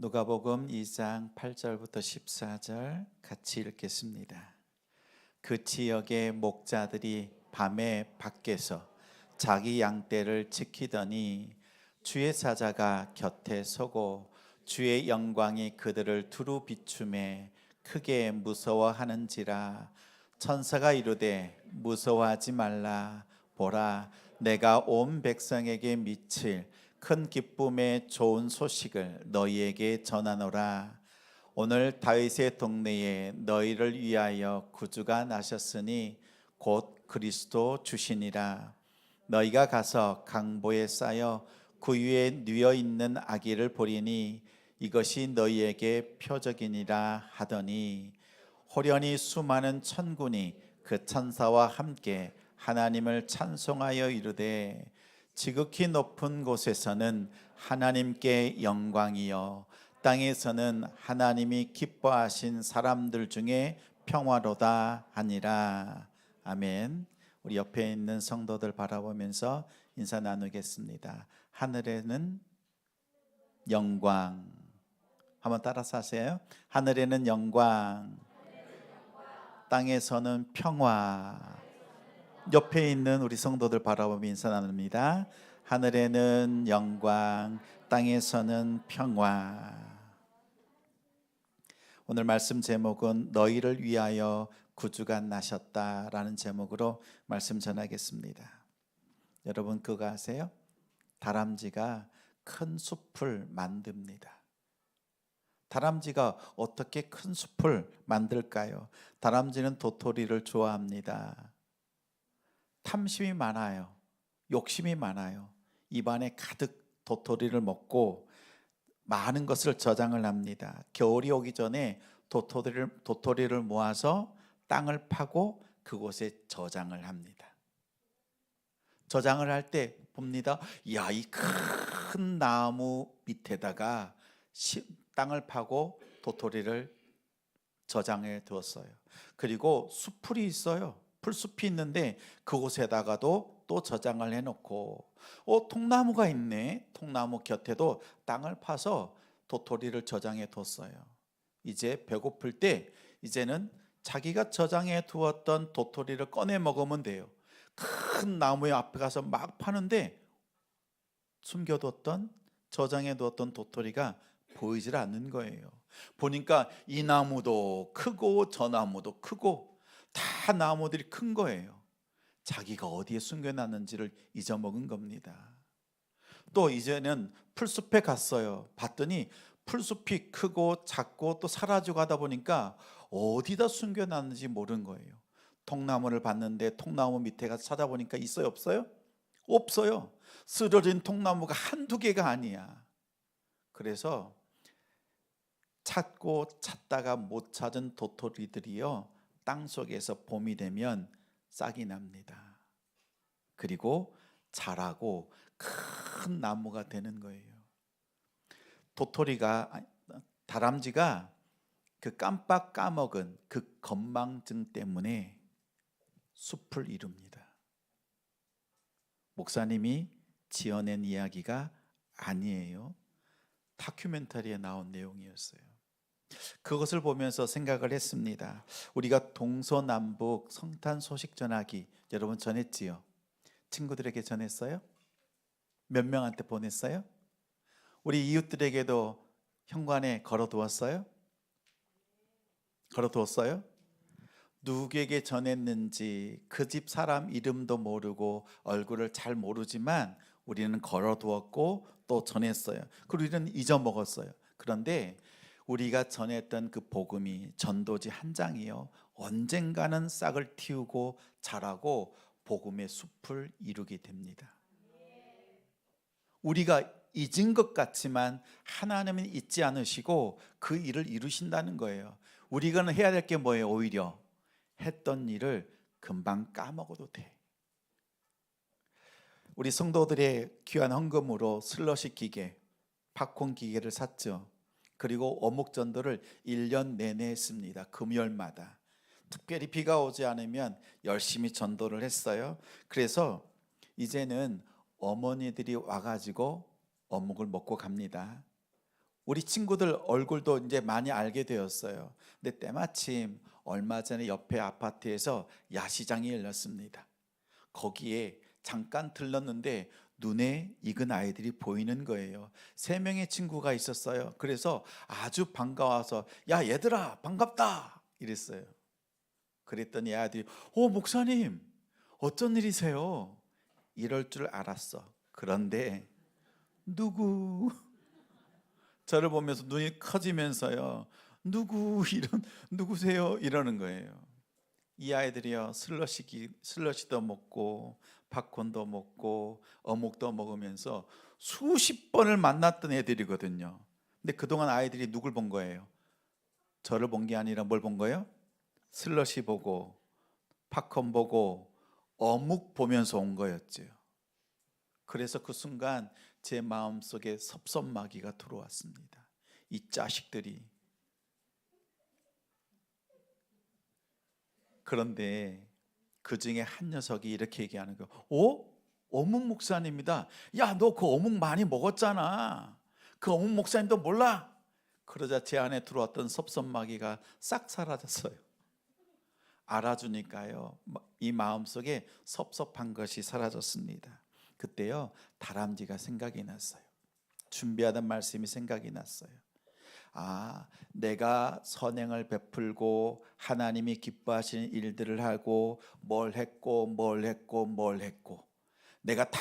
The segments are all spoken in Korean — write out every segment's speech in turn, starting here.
누가복음 2장 8절부터 14절 같이 읽겠습니다. 그 지역의 목자들이 밤에 밖에서 자기 양떼를 지키더니 주의 사자가 곁에 서고 주의 영광이 그들을 두루 비추매 크게 무서워하는지라. 천사가 이르되 무서워하지 말라. 보라, 내가 온 백성에게 미칠 큰 기쁨의 좋은 소식을 너희에게 전하노라. 오늘 다윗의 동네에 너희를 위하여 구주가 나셨으니 곧 그리스도 주시니라. 너희가 가서 강보에 쌓여 그 위에 뉘어 있는 아기를 보리니 이것이 너희에게 표적이니라 하더니, 호련히 수많은 천군이 그 천사와 함께 하나님을 찬송하여 이르되, 지극히 높은 곳에서는 하나님께 영광이요 땅에서는 하나님이 기뻐하신 사람들 중에 평화로다 하니라. 아멘. 우리 옆에 있는 성도들 바라보면서 인사 나누겠습니다. 하늘에는 영광. 한번 따라서 하세요. 하늘에는 영광, 땅에서는 평화. 옆에 있는 우리 성도들 바라보며 인사 나눕니다. 하늘에는 영광, 땅에서는 평화. 오늘 말씀 제목은 너희를 위하여 구주가 나셨다라는 제목으로 말씀 전하겠습니다. 여러분 그거 아세요? 다람쥐가 큰 숲을 만듭니다. 다람쥐가 어떻게 큰 숲을 만들까요? 다람쥐는 도토리를 좋아합니다. 탐심이 많아요. 욕심이 많아요. 입안에 가득 도토리를 먹고 많은 것을 저장을 합니다. 겨울이 오기 전에 도토리를 모아서 땅을 파고 그곳에 저장을 합니다. 저장을 할 때 봅니다. 야, 이 큰 나무 밑에다가 땅을 파고 도토리를 저장해 두었어요. 그리고 수풀이 있어요. 풀숲이 있는데 그곳에다가도 또 저장을 해놓고, 통나무가 있네. 통나무 곁에도 땅을 파서 도토리를 저장해 뒀어요. 이제 배고플 때 이제는 자기가 저장해 두었던 도토리를 꺼내 먹으면 돼요. 큰 나무의 앞에 가서 막 파는데 숨겨뒀던, 저장해 두었던 도토리가 보이질 않는 거예요. 보니까 이 나무도 크고 저 나무도 크고 다 나무들이 큰 거예요. 자기가 어디에 숨겨놨는지를 잊어먹은 겁니다. 또 이제는 풀숲에 갔어요. 봤더니 풀숲이 크고 작고 또 사라지고 하다 보니까 어디다 숨겨놨는지 모르는 거예요. 통나무를 봤는데 통나무 밑에 가서 찾아보니까 있어요, 없어요? 없어요. 쓰러진 통나무가 한두 개가 아니야. 그래서 찾고 찾다가 못 찾은 도토리들이요, 땅속에서 봄이 되면 싹이 납니다. 그리고 자라고 큰 나무가 되는 거예요. 다람쥐가 그 깜빡 까먹은 그 건망증 때문에 숲을 이룹니다. 목사님이 지어낸 이야기가 아니에요. 다큐멘터리에 나온 내용이었어요. 그것을 보면서 생각을 했습니다. 우리가 동서남북 성탄 소식 전하기 여러분 전했지요? 친구들에게 전했어요? 몇 명한테 보냈어요? 우리 이웃들에게도 현관에 걸어두었어요? 걸어두었어요? 누구에게 전했는지 그 집 사람 이름도 모르고 얼굴을 잘 모르지만 우리는 걸어두었고 또 전했어요. 그리고 우리는 잊어먹었어요. 그런데 우리가 전했던 그 복음이 전도지 한 장이요, 언젠가는 싹을 틔우고 자라고 복음의 숲을 이루게 됩니다. 우리가 잊은 것 같지만 하나님은 잊지 않으시고 그 일을 이루신다는 거예요. 우리가 해야 될 게 뭐예요? 오히려 했던 일을 금방 까먹어도 돼. 우리 성도들의 귀한 헌금으로 슬러시 기계, 팝콘 기계를 샀죠. 그리고 어묵 전도를 1년 내내 했습니다. 금요일마다. 특별히 비가 오지 않으면 열심히 전도를 했어요. 그래서 이제는 어머니들이 와가지고 어묵을 먹고 갑니다. 우리 친구들 얼굴도 이제 많이 알게 되었어요. 근데 때마침 얼마 전에 옆에 아파트에서 야시장이 열렸습니다. 거기에 잠깐 들렀는데 눈에 익은 아이들이 보이는 거예요. 3명의 친구가 있었어요. 그래서 아주 반가워서 야 얘들아 반갑다 이랬어요. 그랬더니 아이들이 목사님 어쩐 일이세요? 이럴 줄 알았어. 그런데 누구? 저를 보면서 눈이 커지면서요. 누구세요? 이러는 거예요. 이 아이들이요 슬러시도 먹고 팝콘도 먹고 어묵도 먹으면서 수십 번을 만났던 애들이거든요. 근데 그동안 아이들이 누굴 본 거예요? 저를 본 게 아니라 뭘 본 거예요? 슬러시 보고 팝콘 보고 어묵 보면서 온 거였죠. 그래서 그 순간 제 마음속에 섭섭마귀가 들어왔습니다. 이 자식들이. 그런데 그 중에 한 녀석이 이렇게 얘기하는 거예요. 어묵 목사님이다. 야, 너 그 어묵 많이 먹었잖아. 그 어묵 목사님도 몰라? 그러자 제 안에 들어왔던 섭섭마귀가 싹 사라졌어요. 알아주니까요, 이 마음속에 섭섭한 것이 사라졌습니다. 그때요, 다람쥐가 생각이 났어요. 준비하던 말씀이 생각이 났어요. 내가 선행을 베풀고 하나님이 기뻐하시는 일들을 하고 뭘 했고 내가 다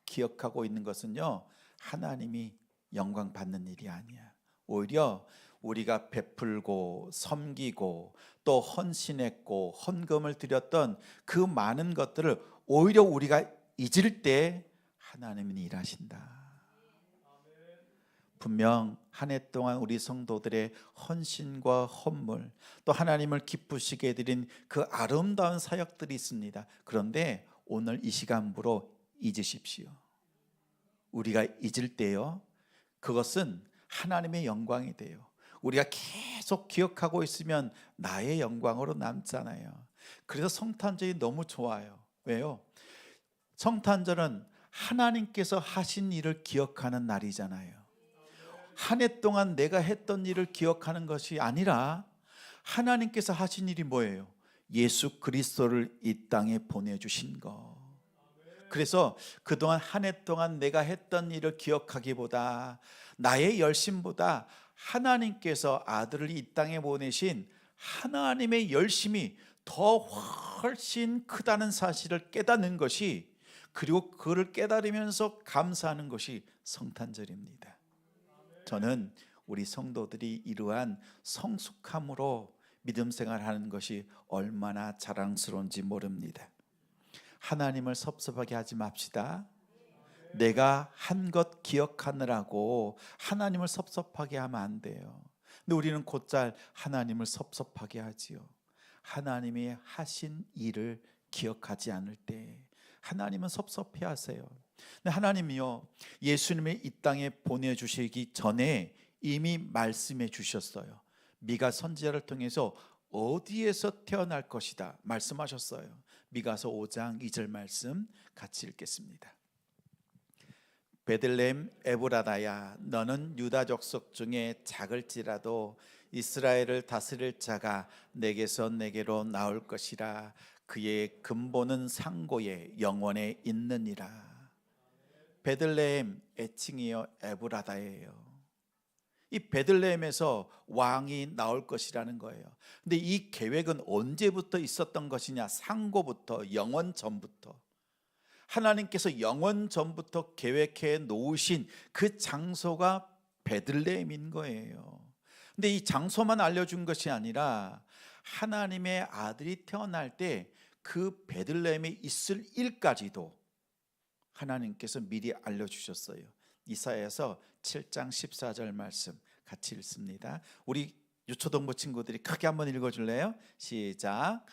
기억하고 있는 것은요, 하나님이 영광 받는 일이 아니야. 오히려 우리가 베풀고 섬기고 또 헌신했고 헌금을 드렸던 그 많은 것들을 오히려 우리가 잊을 때 하나님은 일하신다. 분명 한 해 동안 우리 성도들의 헌신과 헌물 또 하나님을 기쁘시게 해드린 그 아름다운 사역들이 있습니다. 그런데 오늘 이 시간부로 잊으십시오. 우리가 잊을 때요, 그것은 하나님의 영광이 돼요. 우리가 계속 기억하고 있으면 나의 영광으로 남잖아요. 그래서 성탄절이 너무 좋아요. 왜요? 성탄절은 하나님께서 하신 일을 기억하는 날이잖아요. 한 해 동안 내가 했던 일을 기억하는 것이 아니라 하나님께서 하신 일이 뭐예요? 예수 그리스도를 이 땅에 보내주신 것. 그래서 그동안 한 해 동안 내가 했던 일을 기억하기보다 나의 열심보다 하나님께서 아들을 이 땅에 보내신 하나님의 열심이 더 훨씬 크다는 사실을 깨닫는 것이, 그리고 그를 깨달으면서 감사하는 것이 성탄절입니다. 저는 우리 성도들이 이러한 성숙함으로 믿음 생활하는 것이 얼마나 자랑스러운지 모릅니다. 하나님을 섭섭하게 하지 맙시다. 내가 한 것 기억하느라고 하나님을 섭섭하게 하면 안 돼요. 근데 우리는 곧잘 하나님을 섭섭하게 하지요. 하나님이 하신 일을 기억하지 않을 때 하나님은 섭섭해 하세요. 근데 하나님이요, 예수님을 이 땅에 보내주시기 전에 이미 말씀해 주셨어요. 미가 선지자를 통해서 어디에서 태어날 것이다 말씀하셨어요. 미가서 5장 2절 말씀 같이 읽겠습니다. 베들레헴 에브라다야, 너는 유다 족속 중에 작을지라도 이스라엘을 다스릴 자가 내게서 내게로 나올 것이라. 그의 근본은 상고에 영원에 있느니라. 베들레헴 애칭이요 에브라다예요. 이 베들레헴에서 왕이 나올 것이라는 거예요. 근데 이 계획은 언제부터 있었던 것이냐? 상고부터, 영원 전부터. 하나님께서 영원 전부터 계획해 놓으신 그 장소가 베들레헴인 거예요. 근데 이 장소만 알려준 것이 아니라 하나님의 아들이 태어날 때 그 베들레헴에 있을 일까지도 하나님께서 미리 알려주셨어요. 이사야서 7장 14절 말씀 같이 읽습니다. 우리 유초동부 친구들이 크게 한번 읽어줄래요? 시작.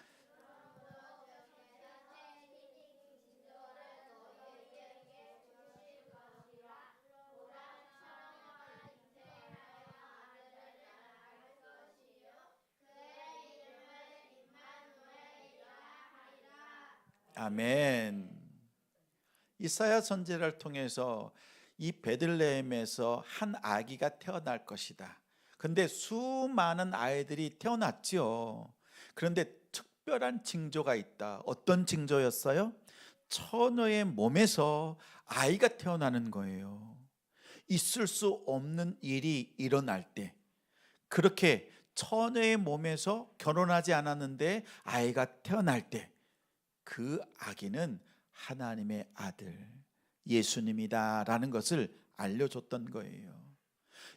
아멘. 이사야 선지자를 통해서 이 베들레헴에서 한 아기가 태어날 것이다. 근데 수많은 아이들이 태어났죠. 그런데 특별한 징조가 있다. 어떤 징조였어요? 처녀의 몸에서 아이가 태어나는 거예요. 있을 수 없는 일이 일어날 때, 그렇게 처녀의 몸에서 결혼하지 않았는데 아이가 태어날 때, 그 아기는 하나님의 아들 예수님이다라는 것을 알려줬던 거예요.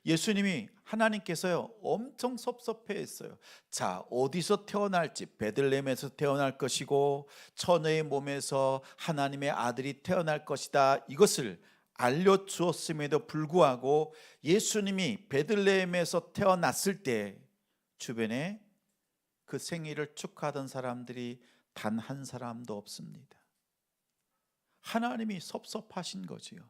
예수님이, 하나님께서요 엄청 섭섭해했어요. 자, 어디서 태어날지, 베들레헴에서 태어날 것이고 처녀의 몸에서 하나님의 아들이 태어날 것이다, 이것을 알려주었음에도 불구하고 예수님이 베들레헴에서 태어났을 때 주변에 그 생일을 축하하던 사람들이 단 한 사람도 없습니다. 하나님이 섭섭하신 거지요.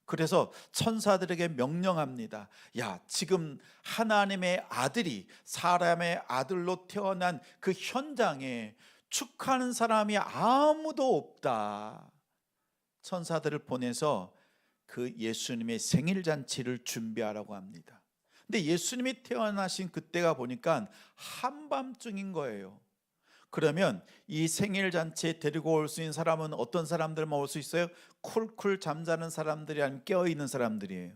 그래서 천사들에게 명령합니다. 야, 지금 하나님의 아들이 사람의 아들로 태어난 그 현장에 축하하는 사람이 아무도 없다. 천사들을 보내서 그 예수님의 생일 잔치를 준비하라고 합니다. 근데 예수님이 태어나신 그때가 보니까 한밤중인 거예요. 그러면 이 생일 잔치에 데리고 올 수 있는 사람은 어떤 사람들만 올 수 있어요? 쿨쿨 잠자는 사람들이 아니면 깨어있는 사람들이에요.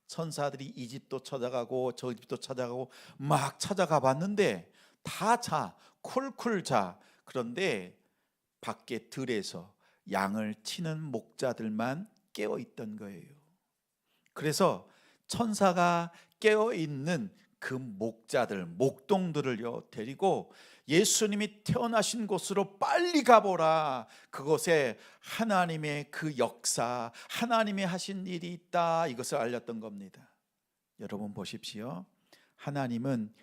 천사들이 이 집도 찾아가고 저 집도 찾아가고 막 찾아가 봤는데 다 자, 쿨쿨 자. 그런데 밖에 들에서 양을 치는 목자들만 깨어있던 거예요. 그래서 천사가 깨어있는 그 목자들, 목동들을요 데리고 예수님이 태어나신 곳으로 빨리 가보라. 그곳에 하나님의 그 역사, 하나님이 하신 일이 있다, 이것을 알렸던 겁니다. 여러분 보십시오. 하나님은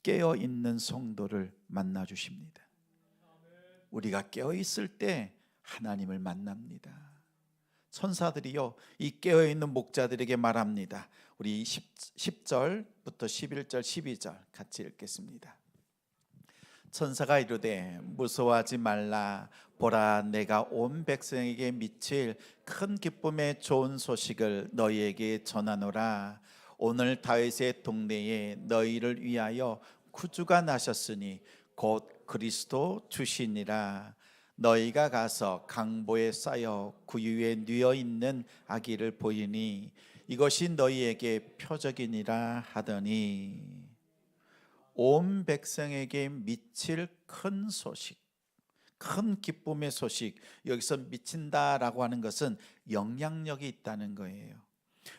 깨어있는 성도를 만나 주십니다. 우리가 깨어있을 때 하나님을 만납니다. 천사들이요 이 깨어있는 목자들에게 말합니다. 우리 10절부터 11절 12절 같이 읽겠습니다. 천사가 이르되 무서워하지 말라. 보라, 내가 온 백성에게 미칠 큰 기쁨의 좋은 소식을 너희에게 전하노라. 오늘 다윗의 동네에 너희를 위하여 구주가 나셨으니 곧 그리스도 주시니라. 너희가 가서 강보에 쌓여 구유에 뉘어 있는 아기를 보이니 이것이 너희에게 표적이니라 하더니, 온 백성에게 미칠 큰 소식, 큰 기쁨의 소식. 여기서 미친다라고 하는 것은 영향력이 있다는 거예요.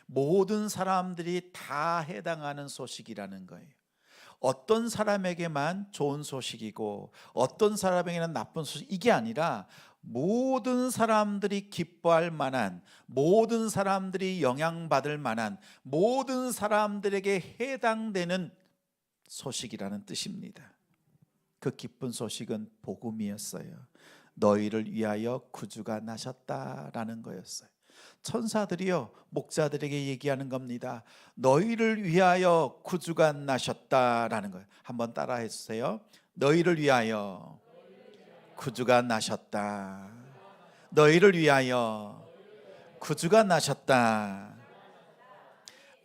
모든 사람들이 다 해당하는 소식이라는 거예요. 어떤 사람에게만 좋은 소식이고 어떤 사람에게는 나쁜 소식, 이게 아니라 모든 사람들이 기뻐할 만한, 모든 사람들이 영향받을 만한, 모든 사람들에게 해당되는 소식이라는 뜻입니다. 그 기쁜 소식은 복음이었어요. 너희를 위하여 구주가 나셨다라는 거였어요. 천사들이요 목자들에게 얘기하는 겁니다. 너희를 위하여 구주가 나셨다라는 거예요. 한번 따라해 주세요. 너희를 위하여 구주가 나셨다. 너희를 위하여 구주가 나셨다.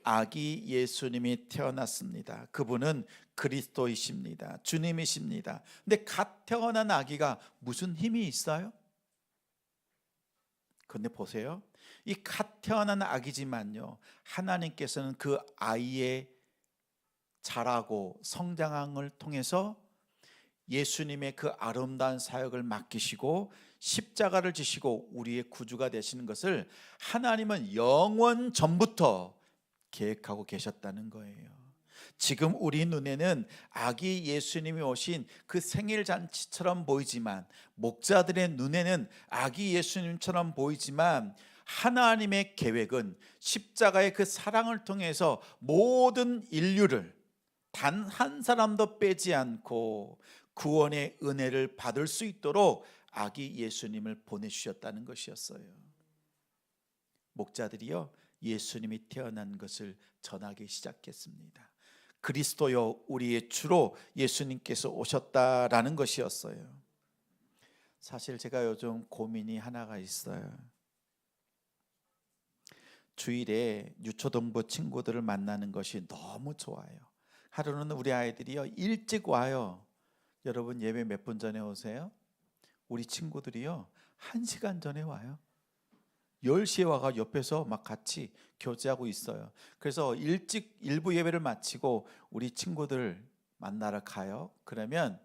아기 예수님이 태어났습니다. 그분은 그리스도이십니다. 주님이십니다. 근데 갓 태어난 아기가 무슨 힘이 있어요? 근데 보세요. 이 갓 태어난 아기지만요, 하나님께서는 그 아이의 자라고 성장을 통해서 예수님의 그 아름다운 사역을 맡기시고 십자가를 지시고 우리의 구주가 되시는 것을 하나님은 영원 전부터 계획하고 계셨다는 거예요. 지금 우리 눈에는 아기 예수님이 오신 그 생일 잔치처럼 보이지만, 목자들의 눈에는 아기 예수님처럼 보이지만, 하나님의 계획은 십자가의 그 사랑을 통해서 모든 인류를 단 한 사람도 빼지 않고 구원의 은혜를 받을 수 있도록 아기 예수님을 보내주셨다는 것이었어요. 목자들이요 예수님이 태어난 것을 전하기 시작했습니다. 그리스도요 우리의 주로 예수님께서 오셨다라는 것이었어요. 사실 제가 요즘 고민이 하나가 있어요. 주일에 유초등부 친구들을 만나는 것이 너무 좋아요. 하루는 우리 아이들이요 일찍 와요. 여러분 예배 몇 분 전에 오세요? 우리 친구들이요 1시간 전에 와요. 10시에 와가 옆에서 막 같이 교제하고 있어요. 그래서 일찍 일부 예배를 마치고 우리 친구들 만나러 가요. 그러면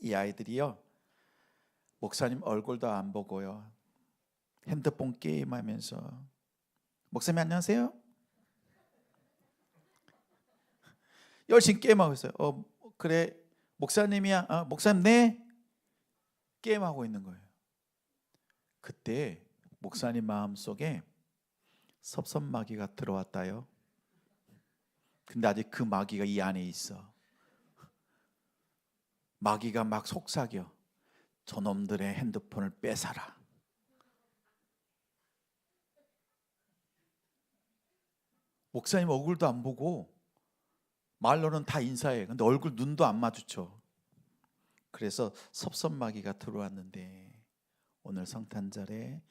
이 아이들이요 목사님 얼굴도 안 보고요 핸드폰 게임하면서 목사님 안녕하세요. 열심히 게임하고 있어요. 그래 목사님이야? 목사님 네. 게임하고 있는 거예요. 그때 목사님 마음속에 섭섭마귀가 들어왔다요. 근데 아직 그 마귀가 이 안에 있어. 마귀가 막 속삭여. 저놈들의 핸드폰을 뺏어라. 목사님 얼굴도 안 보고 말로는 다 인사해. 근데 얼굴 눈도 안 마주쳐. 그래서 섭섭마귀가 들어왔는데 오늘 성탄절에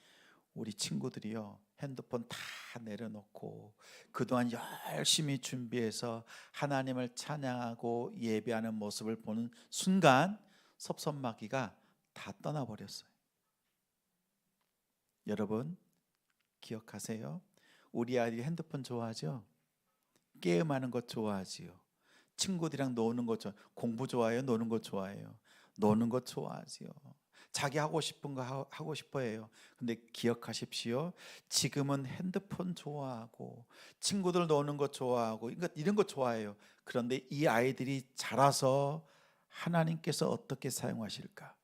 우리 친구들이요 핸드폰 다 내려놓고 그동안 열심히 준비해서 하나님을 찬양하고 예배하는 모습을 보는 순간 섭섭마귀가 다 떠나버렸어요. 여러분 기억하세요? 우리 아이들이 핸드폰 좋아하죠? 게임하는 것 좋아하지요. 친구들이랑 노는 것 좋아. 공부 좋아해요? 노는 것 좋아해요? 노는 것 좋아하지요. 자기 하고 싶은 거 하고 싶어 해요. 근데 기억하십시오. 지금은 핸드폰 좋아하고 친구들 노는 거 좋아하고 이런 거 좋아해요. 그런데 이 아이들이 자라서 하나님께서 어떻게 사용하실까?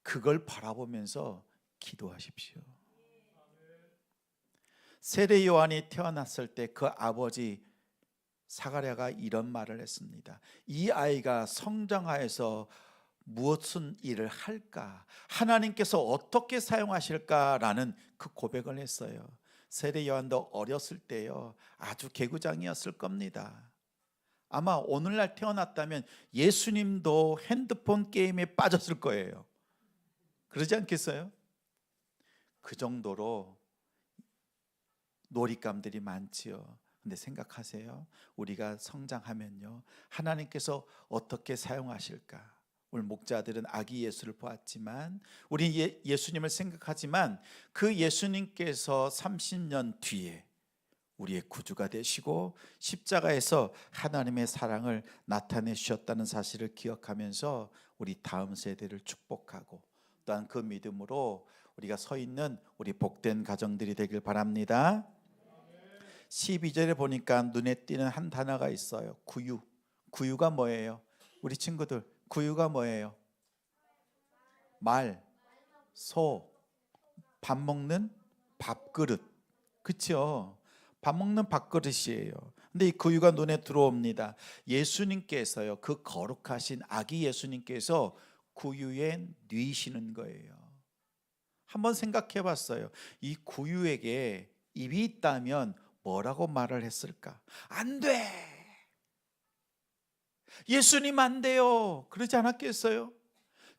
그걸 바라보면서 기도하십시오. 세례 요한이 태어났을 때 그 아버지 사가랴가 이런 말을 했습니다. 이 아이가 성장하여서 무엇은 일을 할까? 하나님께서 어떻게 사용하실까라는 그 고백을 했어요. 세례 요한도 어렸을 때요 아주 개구장이었을 겁니다. 아마 오늘날 태어났다면 예수님도 핸드폰 게임에 빠졌을 거예요. 그러지 않겠어요? 그 정도로 놀잇감들이 많지요. 근데 생각하세요. 우리가 성장하면요 하나님께서 어떻게 사용하실까? 오늘 목자들은 아기 예수를 보았지만 우리 예수님을 생각하지만 그 예수님께서 30년 뒤에 우리의 구주가 되시고 십자가에서 하나님의 사랑을 나타내 주셨다는 사실을 기억하면서 우리 다음 세대를 축복하고 또한 그 믿음으로 우리가 서 있는 우리 복된 가정들이 되길 바랍니다. 12절에 보니까 눈에 띄는 한 단어가 있어요. 구유. 구유가 뭐예요? 우리 친구들 구유가 뭐예요? 말, 소, 밥 먹는 밥그릇. 그렇죠? 밥 먹는 밥그릇이에요. 근데 이 구유가 눈에 들어옵니다. 예수님께서요 그 거룩하신 아기 예수님께서 구유에 누이시는 거예요. 한번 생각해 봤어요. 이 구유에게 입이 있다면 뭐라고 말을 했을까? 안 돼! 예수님 안 돼요! 그러지 않았겠어요?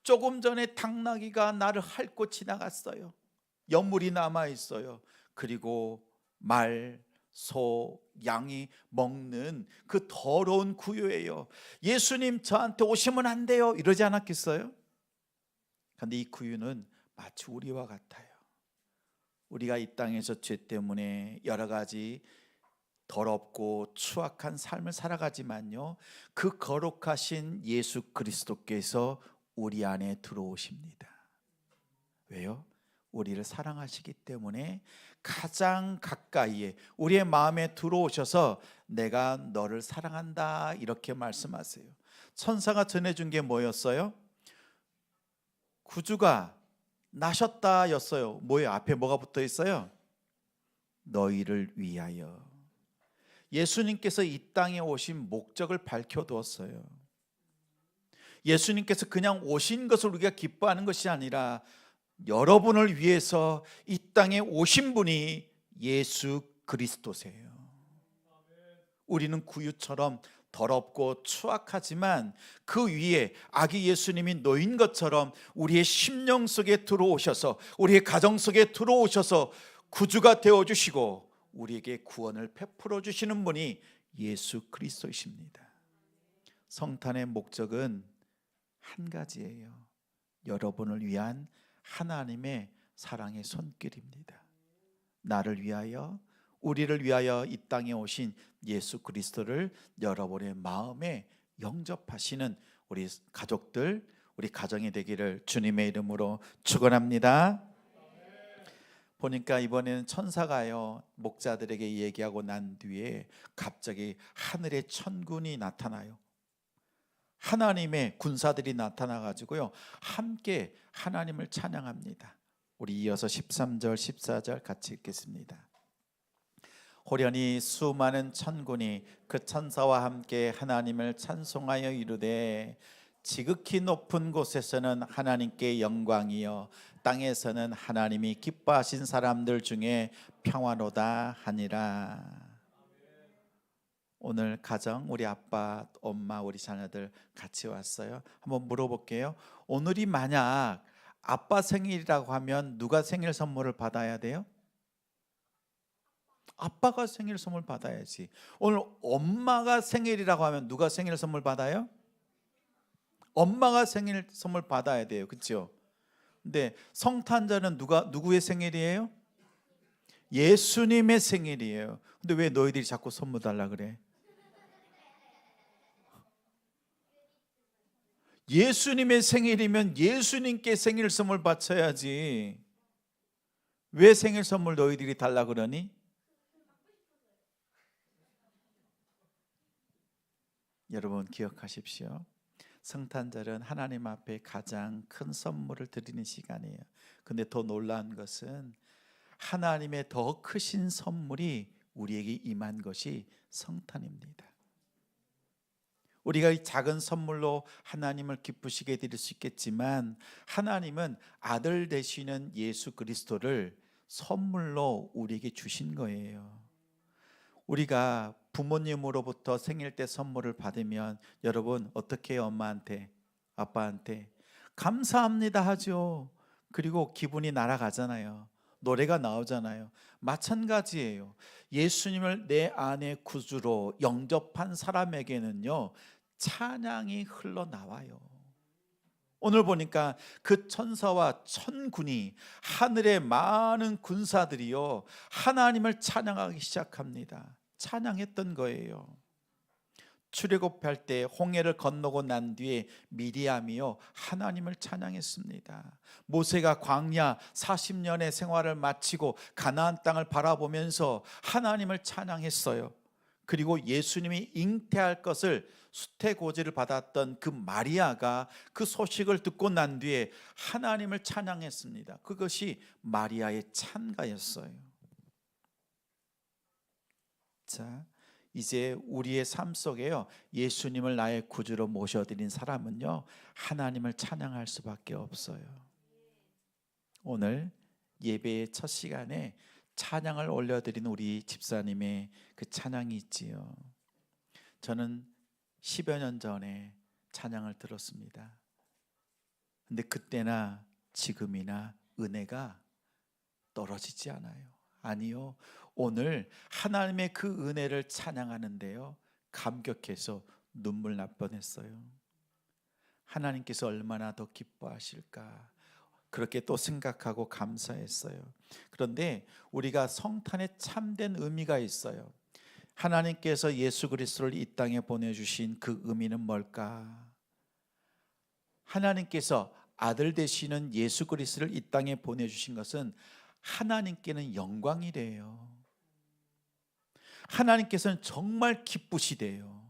조금 전에 당나귀가 나를 핥고 지나갔어요. 연물이 남아 있어요. 그리고 말, 소, 양이 먹는 그 더러운 구유예요. 예수님 저한테 오시면 안 돼요! 이러지 않았겠어요? 그런데 이 구유는 마치 우리와 같아요. 우리가 이 땅에서 죄 때문에 여러 가지 더럽고 추악한 삶을 살아가지만요 그 거룩하신 예수 그리스도께서 우리 안에 들어오십니다. 왜요? 우리를 사랑하시기 때문에 가장 가까이에 우리의 마음에 들어오셔서 내가 너를 사랑한다 이렇게 말씀하세요. 천사가 전해준 게 뭐였어요? 구주가 나셨다 였어요. 뭐예요? 앞에 뭐가 붙어 있어요? 너희를 위하여. 예수님께서 이 땅에 오신 목적을 밝혀두었어요. 예수님께서 그냥 오신 것을 우리가 기뻐하는 것이 아니라 여러분을 위해서 이 땅에 오신 분이 예수 그리스도세요. 우리는 구유처럼 더럽고 추악하지만 그 위에 아기 예수님이 놓인 것처럼 우리의 심령 속에 들어오셔서 우리의 가정 속에 들어오셔서 구주가 되어주시고 우리에게 구원을 베풀어 주시는 분이 예수 그리스도이십니다. 성탄의 목적은 한 가지예요. 여러분을 위한 하나님의 사랑의 손길입니다. 나를 위하여, 우리를 위하여 이 땅에 오신 예수 그리스도를 여러분의 마음에 영접하시는 우리 가족들, 우리 가정이 되기를 주님의 이름으로 축원합니다. 보니까 이번에는 천사가요 목자들에게 얘기하고 난 뒤에 갑자기 하늘에 천군이 나타나요. 하나님의 군사들이 나타나 가지고요 함께 하나님을 찬양합니다. 우리 이어서 13절 14절 같이 읽겠습니다. 호련히 수많은 천군이 그 천사와 함께 하나님을 찬송하여 이르되 지극히 높은 곳에서는 하나님께 영광이요 땅에서는 하나님이 기뻐하신 사람들 중에 평화로다 하니라. 오늘 가정, 우리 아빠, 엄마, 우리 자녀들 같이 왔어요. 한번 물어볼게요. 오늘이 만약 아빠 생일이라고 하면 누가 생일 선물을 받아야 돼요? 아빠가 생일 선물 받아야지. 오늘 엄마가 생일이라고 하면 누가 생일 선물 받아요? 엄마가 생일 선물 받아야 돼요. 그렇죠? 근데 성탄절은 누구의 생일이에요? 예수님의 생일이에요. 근데 왜 너희들이 자꾸 선물 달라 그래? 예수님의 생일이면 예수님께 생일 선물 바쳐야지. 왜 생일 선물 너희들이 달라 그러니? 여러분 기억하십시오. 성탄절은 하나님 앞에 가장 큰 선물을 드리는 시간이에요. 근데 더 놀라운 것은 하나님의 더 크신 선물이 우리에게 임한 것이 성탄입니다. 우리가 이 작은 선물로 하나님을 기쁘시게 드릴 수 있겠지만 하나님은 아들 되시는 예수 그리스도를 선물로 우리에게 주신 거예요. 우리가 부모님으로부터 생일 때 선물을 받으면 여러분 어떻게 해요? 엄마한테, 아빠한테 감사합니다 하죠. 그리고 기분이 날아가잖아요. 노래가 나오잖아요. 마찬가지예요. 예수님을 내 안의 구주로 영접한 사람에게는요 찬양이 흘러나와요. 오늘 보니까 그 천사와 천군이, 하늘의 많은 군사들이요 하나님을 찬양하기 시작합니다. 찬양했던 거예요. 출애굽할 때 홍해를 건너고 난 뒤에 미리암이요 하나님을 찬양했습니다. 모세가 광야 40년의 생활을 마치고 가나안 땅을 바라보면서 하나님을 찬양했어요. 그리고 예수님이 잉태할 것을 수태고지를 받았던 그 마리아가 그 소식을 듣고 난 뒤에 하나님을 찬양했습니다. 그것이 마리아의 찬가였어요. 자, 이제 우리의 삶 속에요 예수님을 나의 구주로 모셔드린 사람은요 하나님을 찬양할 수밖에 없어요. 오늘 예배의 첫 시간에 찬양을 올려드린 우리 집사님의 그 찬양이 있지요. 저는 10여 년 전에 찬양을 들었습니다. 근데 그때나 지금이나 은혜가 떨어지지 않아요. 아니요, 오늘 하나님의 그 은혜를 찬양하는데요 감격해서 눈물 날 뻔했어요. 하나님께서 얼마나 더 기뻐하실까 그렇게 또 생각하고 감사했어요. 그런데 우리가 성탄에 참된 의미가 있어요. 하나님께서 예수 그리스도를 이 땅에 보내주신 그 의미는 뭘까? 하나님께서 아들 되시는 예수 그리스도를 이 땅에 보내주신 것은 하나님께는 영광이래요. 하나님께서는 정말 기쁘시대요.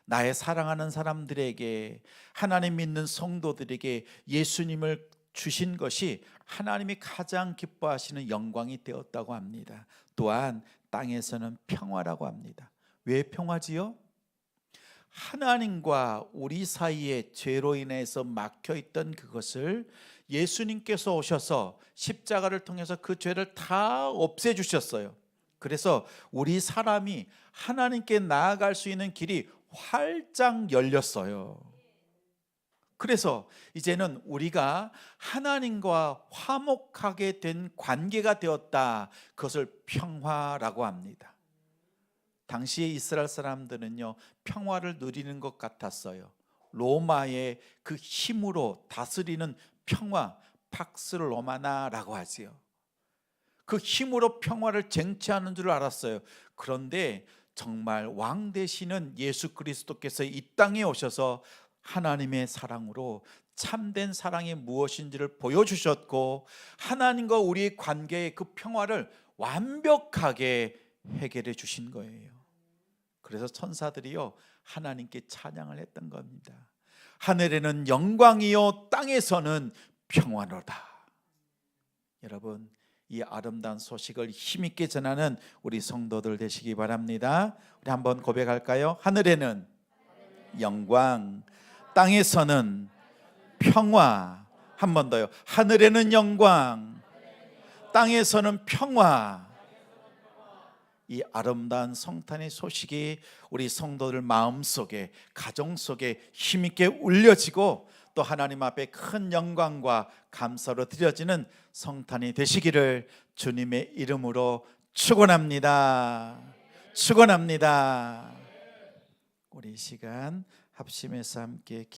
나의 사랑하는 사람들에게, 하나님 믿는 성도들에게 예수님을 주신 것이 하나님이 가장 기뻐하시는 영광이 되었다고 합니다. 또한 땅에서는 평화라고 합니다. 왜 평화지요? 하나님과 우리 사이에 죄로 인해서 막혀있던 그것을 예수님께서 오셔서 십자가를 통해서 그 죄를 다 없애주셨어요. 그래서 우리 사람이 하나님께 나아갈 수 있는 길이 활짝 열렸어요. 그래서 이제는 우리가 하나님과 화목하게 된 관계가 되었다. 그것을 평화라고 합니다. 당시에 이스라엘 사람들은요, 평화를 누리는 것 같았어요. 로마의 그 힘으로 다스리는 평화, 팍스 로마나라고 하지요. 그 힘으로 평화를 쟁취하는 줄 알았어요. 그런데 정말 왕 되시는 예수 그리스도께서 이 땅에 오셔서 하나님의 사랑으로 참된 사랑이 무엇인지를 보여주셨고, 하나님과 우리의 관계의 그 평화를 완벽하게 해결해 주신 거예요. 그래서 천사들이요, 하나님께 찬양을 했던 겁니다. 하늘에는 영광이요 땅에서는 평화로다. 여러분, 이 아름다운 소식을 힘있게 전하는 우리 성도들 되시기 바랍니다. 우리 한번 고백할까요? 하늘에는 영광, 땅에서는 평화. 한 번 더요. 하늘에는 영광, 땅에서는 평화. 이 아름다운 성탄의 소식이 우리 성도들 마음속에, 가정 속에 힘있게 울려지고, 또 하나님 앞에 큰 영광과 감사로 드려지는 성탄이 되시기를 주님의 이름으로 축원합니다. 축원합니다. 우리 이 시간 합심해서 함께